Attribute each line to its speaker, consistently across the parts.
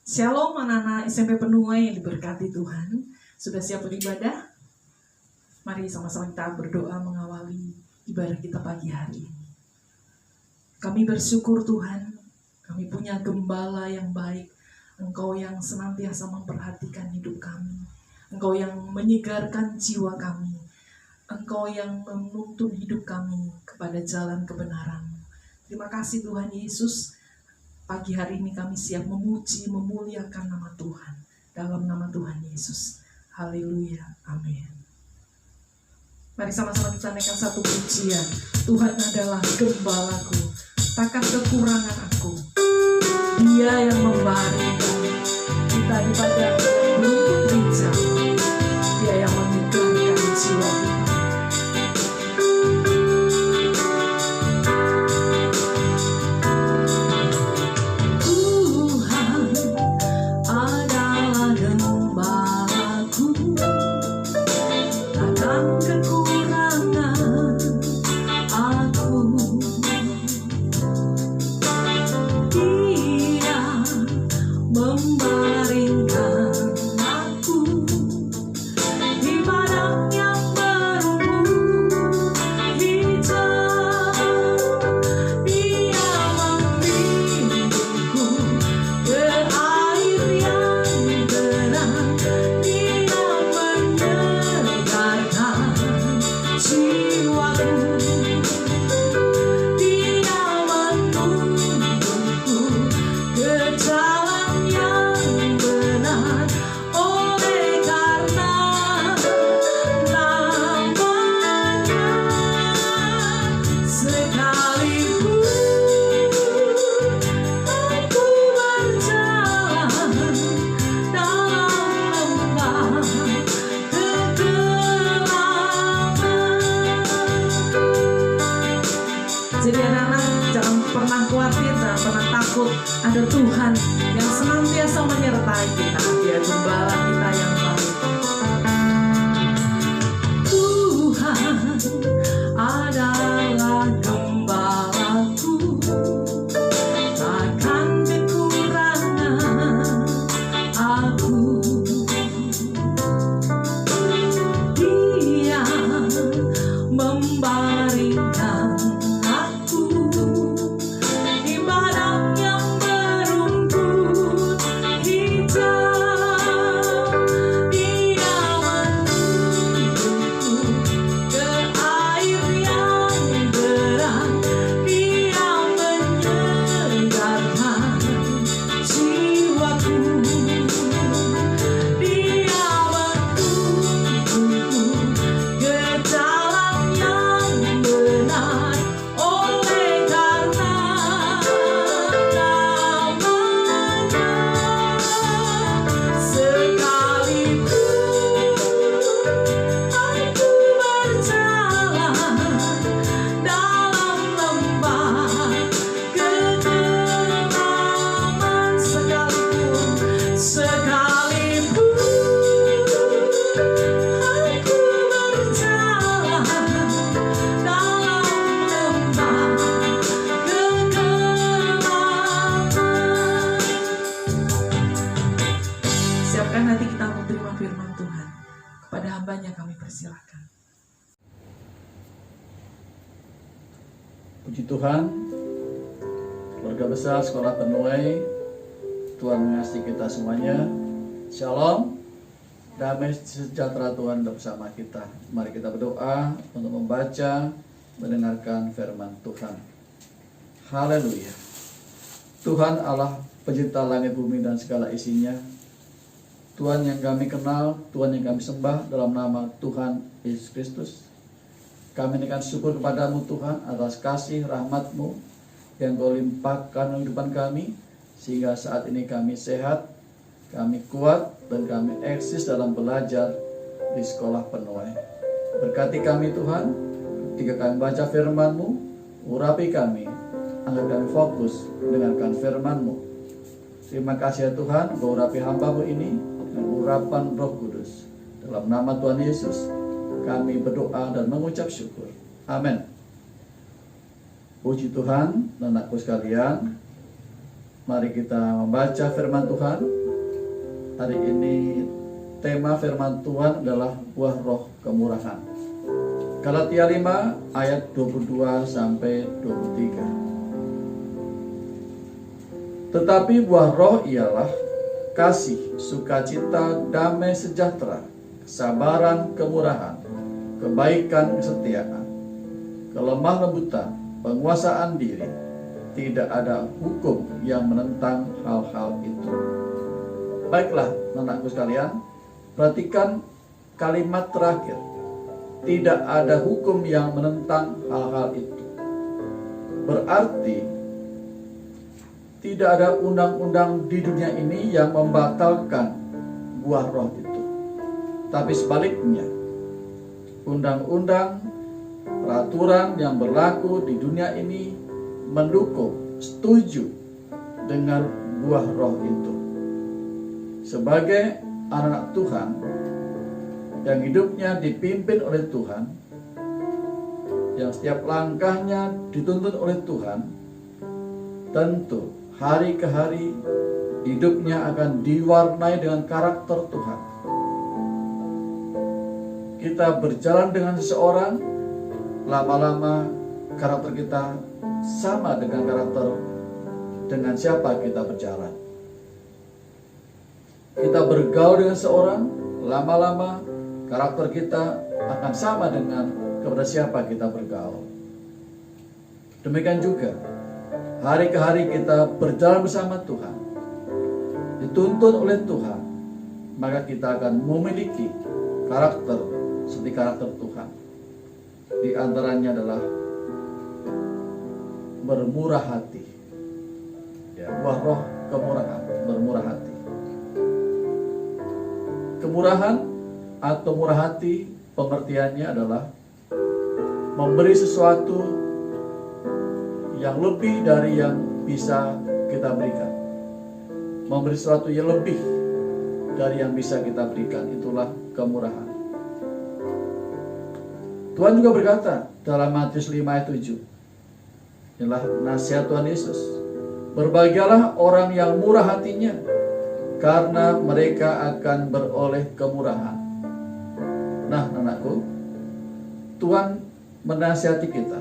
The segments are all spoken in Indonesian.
Speaker 1: Shalom anak-anak SMP Penuai yang diberkati Tuhan. Sudah siap beribadah? Mari sama-sama kita berdoa mengawali ibadah kita pagi hari ini. Kami bersyukur Tuhan, kami punya gembala yang baik. Engkau yang senantiasa memperhatikan hidup kami. Engkau yang menyegarkan jiwa kami. Engkau yang menuntun hidup kami kepada jalan kebenaran. Terima kasih Tuhan Yesus. Pagi hari ini kami siap memuji, memuliakan nama Tuhan. Dalam nama Tuhan Yesus. Haleluya. Amin. Mari sama-sama kita naikkan satu pujian. Tuhan adalah gembalaku, takkan kekurangan aku. Dia yang membaringkan kita di padang rumput hijau. Dia yang menyegarkan jiwa kita. Jadi anak-anak jangan pernah khawatir, jangan pernah takut. Ada Tuhan yang senantiasa menyertai kita. Dia gembala kita yang baik. Tuhan adalah gembalaku, takkan kekurangan aku. Dia membaringkan nanti kita menerima firman Tuhan. Kepada hambanya kami persilakan.
Speaker 2: Puji Tuhan, keluarga besar Sekolah Penuai, Tuhan mengasihi kita semuanya. Shalom, damai sejahtera Tuhan bersama kita. Mari kita berdoa untuk membaca, mendengarkan firman Tuhan. Haleluya. Tuhan Allah pencipta langit bumi dan segala isinya, Tuhan yang kami kenal, Tuhan yang kami sembah dalam nama Tuhan Yesus Kristus. Kami naikkan syukur kepadamu Tuhan atas kasih rahmat-Mu yang Kau limpahkan dalam kehidupan kami, sehingga saat ini kami sehat, kami kuat, dan kami eksis dalam belajar di Sekolah Penuai. Berkati kami Tuhan, ketika kami baca firman-Mu, urapi kami, agar kami fokus mendengarkan firman-Mu. Terima kasih ya Tuhan, Kau urapi hamba-Mu ini, urapan Roh Kudus. Dalam nama Tuhan Yesus kami berdoa dan mengucap syukur. Amin. Puji Tuhan, anakku sekalian. Mari kita membaca firman Tuhan Hari ini tema firman Tuhan adalah buah roh kemurahan. Galatia 5 ayat 22 sampai 23. Tetapi buah roh ialah kasih, sukacita, damai sejahtera, kesabaran, kemurahan, kebaikan, kesetiaan, kelemah lembutan, penguasaan diri. Tidak ada hukum yang menentang hal-hal itu. Baiklah, anakku sekalian, perhatikan kalimat terakhir. Tidak ada hukum yang menentang hal-hal itu. Berarti tidak ada undang-undang di dunia ini yang membatalkan buah roh itu. Tapi sebaliknya, undang-undang, peraturan yang berlaku di dunia ini mendukung, setuju dengan buah roh itu. Sebagai anak Tuhan yang hidupnya dipimpin oleh Tuhan, yang setiap langkahnya dituntun oleh Tuhan, tentu hari ke hari hidupnya akan diwarnai dengan karakter Tuhan. Kita berjalan dengan seseorang, lama-lama karakter kita sama dengan karakter dengan siapa kita berjalan. Kita bergaul dengan seorang, lama-lama karakter kita akan sama dengan kepada siapa kita bergaul. Demikian juga hari ke hari kita berjalan bersama Tuhan, dituntun oleh Tuhan, maka kita akan memiliki karakter seperti karakter Tuhan. Di antaranya adalah bermurah hati. Ya, buah roh kemurahan, bermurah hati. Kemurahan atau murah hati pengertiannya adalah memberi sesuatu yang lebih dari yang bisa kita berikan. Memberi sesuatu yang lebih dari yang bisa kita berikan, itulah kemurahan. Tuhan juga berkata dalam Matius 5 ayat 7, inilah nasihat Tuhan Yesus, berbahagialah orang yang murah hatinya, karena mereka akan beroleh kemurahan. Nah, anakku, Tuhan menasihati kita,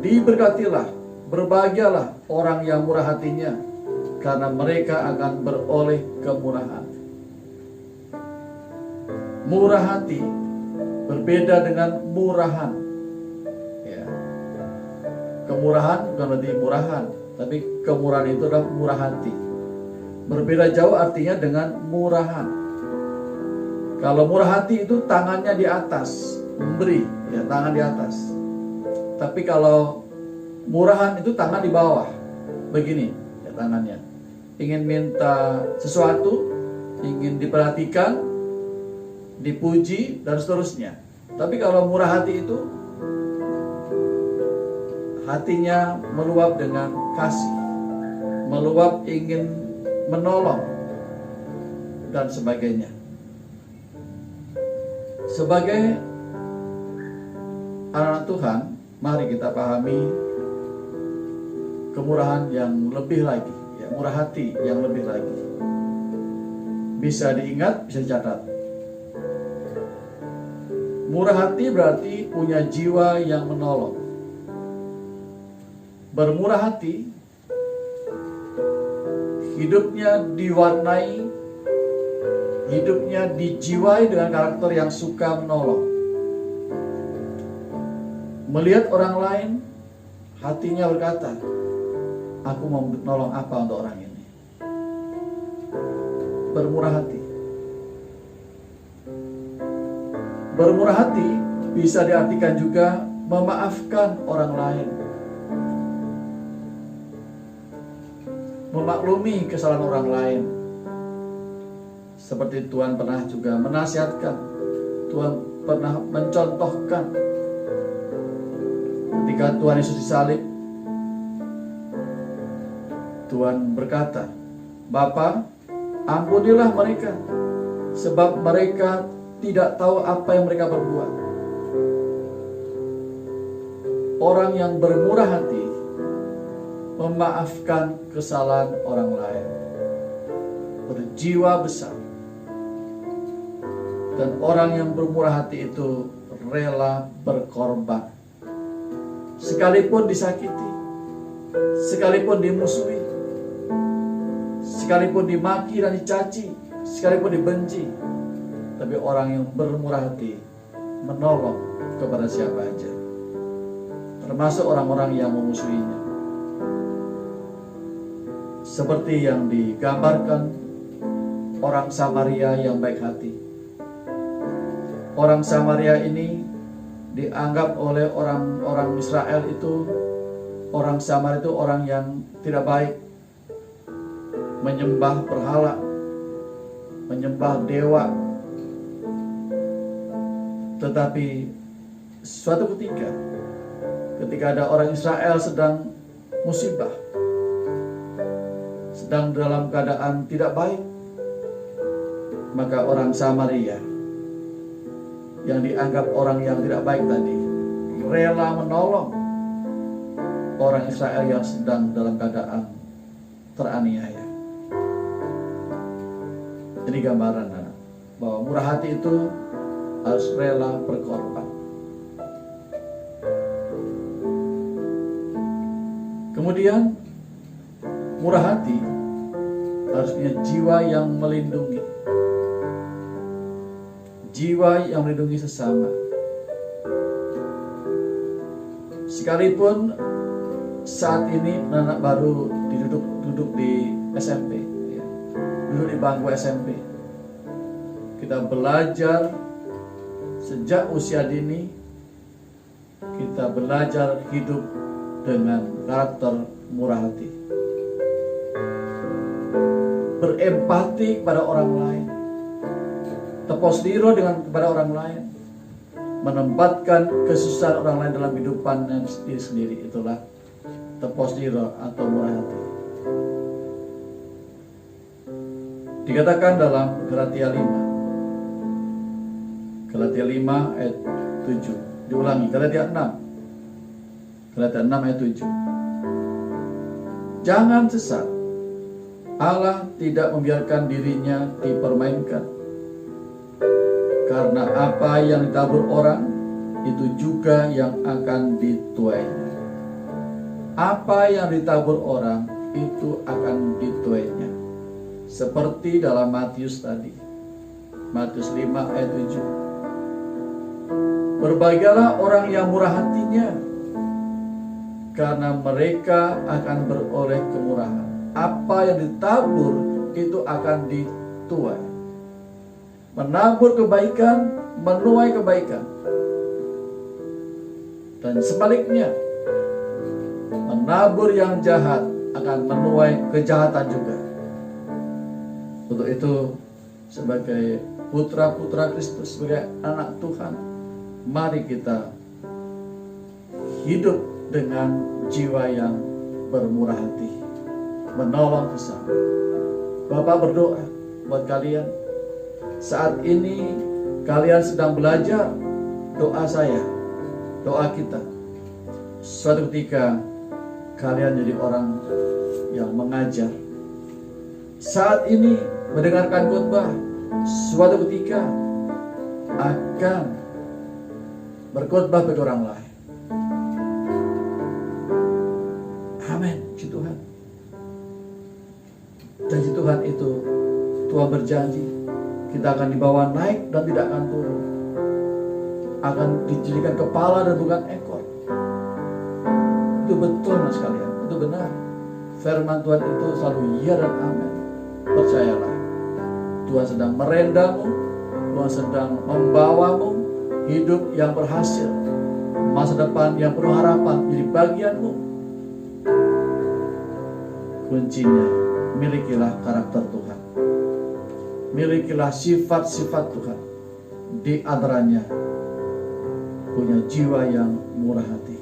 Speaker 2: diberkatilah, berbahagialah orang yang murah hatinya, karena mereka akan beroleh kemurahan. Murah hati berbeda dengan murahan. Ya. Kemurahan bukan berarti murahan, tapi kemurahan itu adalah murah hati. Berbeda jauh artinya dengan murahan. Kalau murah hati itu tangannya di atas, memberi, ya, tangan di atas. Tapi kalau murahan itu tangan di bawah, begini, ya, tangannya. Ingin minta sesuatu, ingin diperhatikan, dipuji, dan seterusnya. Tapi kalau murah hati itu hatinya meluap dengan kasih, meluap ingin menolong, dan sebagainya. Sebagai anak Tuhan, mari kita pahami kemurahan yang lebih lagi, ya, murah hati yang lebih lagi. Bisa diingat, bisa dicatat. Murah hati berarti punya jiwa yang menolong. Bermurah hati, hidupnya diwarnai, hidupnya dijiwai dengan karakter yang suka menolong. Melihat orang lain, hatinya berkata, aku mau menolong apa untuk orang ini. Bermurah hati. Bermurah hati bisa diartikan juga memaafkan orang lain, memaklumi kesalahan orang lain. Seperti Tuhan pernah juga menasihatkan, Tuhan pernah mencontohkan ketika Tuhan Yesus disalib. Tuhan berkata, Bapa, ampunilah mereka, sebab mereka tidak tahu apa yang mereka berbuat. Orang yang bermurah hati memaafkan kesalahan orang lain. berjiwa besar. Dan orang yang bermurah hati itu rela berkorban. Sekalipun disakiti, sekalipun dimusuhi, sekalipun dimaki dan dicaci, sekalipun dibenci, tapi orang yang bermurah hati menolong kepada siapa aja, termasuk orang-orang yang memusuhinya. Seperti yang digambarkan orang Samaria yang baik hati. Orang Samaria ini dianggap oleh orang-orang Israel itu, orang Samaria itu orang yang tidak baik, menyembah berhala, menyembah dewa. Tetapi suatu ketika ada orang Israel sedang musibah, sedang dalam keadaan tidak baik, maka orang Samaria yang dianggap orang yang tidak baik tadi rela menolong orang Israel yang sedang dalam keadaan teraniaya. Ini gambaran bahwa murah hati itu harus rela berkorban. Kemudian murah hati harus punya jiwa yang melindungi, jiwa yang melindungi sesama. Sekalipun saat ini anak baru duduk di SMP, duduk di bangku SMP, kita belajar sejak usia dini, kita belajar hidup dengan karakter murah hati, berempati kepada orang lain, teposdiro kepada orang lain, menempatkan kesusahan orang lain dalam kehidupannya sendiri. Itulah teposdiro atau murah hati. Dikatakan dalam Galatia 5 ayat 7. Diulangi, Galatia 6 ayat 7. Jangan sesat, Allah tidak membiarkan dirinya dipermainkan. Karena apa yang ditabur orang, itu juga yang akan dituainya. Apa yang ditabur orang, itu akan dituainya. Seperti dalam Matius tadi, Matius 5 ayat 7. Berbahagialah orang yang murah hatinya, karena mereka akan beroleh kemurahan. Apa yang ditabur, itu akan dituai. Menabur kebaikan, menuai kebaikan. Dan sebaliknya, menabur yang jahat akan menuai kejahatan juga. Untuk itu, sebagai putra-putra Kristus, sebagai anak Tuhan, mari kita hidup dengan jiwa yang bermurah hati, menolong sesama. Bapak berdoa buat kalian. Saat ini kalian sedang belajar. Doa saya, doa kita, suatu ketika kalian jadi orang yang mengajar. Saat ini mendengarkan khotbah, suatu ketika akan berkhotbah bagi orang lain. Amin, puji Tuhan. Janji Tuhan itu, Tuhan berjanji kita akan dibawa naik dan tidak akan turun, akan dijadikan kepala dan bukan ekor. Itu betul mas kalian, itu benar. Firman Tuhan itu selalu iya dan amin. Percayalah, Tuhan sedang merendamu, Tuhan sedang membawamu hidup yang berhasil, masa depan yang penuh harapan jadi bagianmu. Kuncinya, milikilah karakter Tuhan, milikilah sifat-sifat Tuhan. Di antaranya punya jiwa yang murah hati.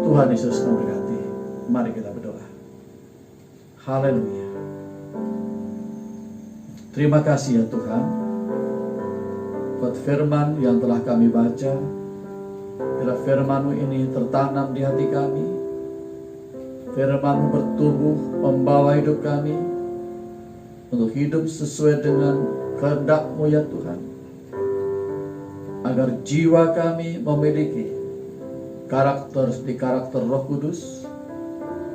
Speaker 2: Tuhan Yesus memberkati. Mari kita berdoa. Haleluya. Terima kasih ya Tuhan buat firman yang telah kami baca. Bila firman-Mu ini tertanam di hati kami, firman-Mu bertumbuh membawa hidup kami, untuk hidup sesuai dengan kehendak-Mu ya Tuhan. Agar jiwa kami memiliki karakter Roh Kudus,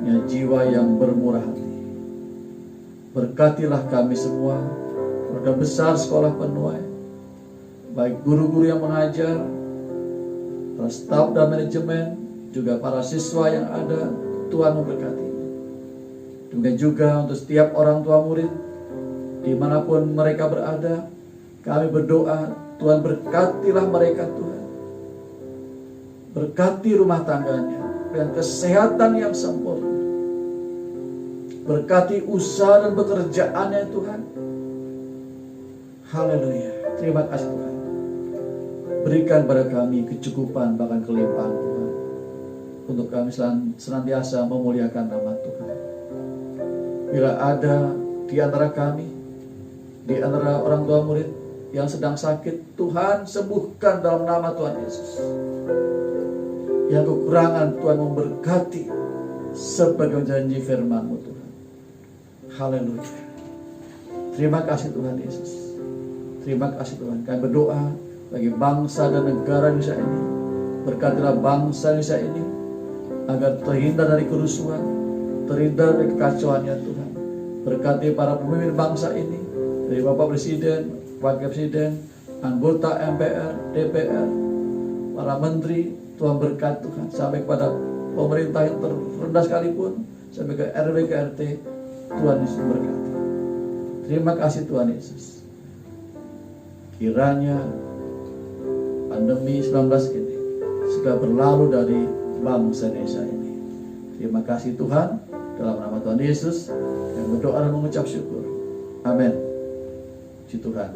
Speaker 2: ya jiwa yang bermurah hati. Berkatilah kami semua, keluarga besar sekolah Penuai, baik guru-guru yang mengajar, para staf dan manajemen, juga para siswa yang ada, Tuhan memberkati. Demikian juga untuk setiap orang tua murid, dimanapun mereka berada, kami berdoa, Tuhan berkatilah mereka Tuhan. Berkati rumah tangganya dengan kesehatan yang sempurna. Berkati usaha dan pekerjaannya Tuhan. Haleluya. Terima kasih Tuhan. Berikan pada kami kecukupan bahkan kelimpahan Tuhan, untuk kami senantiasa memuliakan nama Tuhan. Bila ada di antara kami, di antara orang tua murid yang sedang sakit, Tuhan sembuhkan dalam nama Tuhan Yesus. Yang kekurangan, Tuhan memberkati sebagai janji firman-Mu Tuhan. Haleluya. Terima kasih Tuhan Yesus. Terima kasih Tuhan. Kami berdoa bagi bangsa dan negara Indonesia ini. Berkatilah bangsa Indonesia ini agar terhindar dari kerusuhan, terhindar dari kekacauannya Tuhan. Berkati para pemimpin bangsa ini, dari Bapak Presiden, Wakil Presiden, anggota MPR, DPR, para menteri. Tuhan berkat Tuhan sampai kepada pemerintah yang terendah sekalipun, sampai ke RW ke RT, Tuhan Yesus berkati. Terima kasih Tuhan Yesus. Kiranya pandemi 19 ini sudah berlalu dari bangsa Indonesia ini. Terima kasih Tuhan, dalam nama Tuhan Yesus yang berdoa dan mengucap syukur. Amin. Puji Tuhan.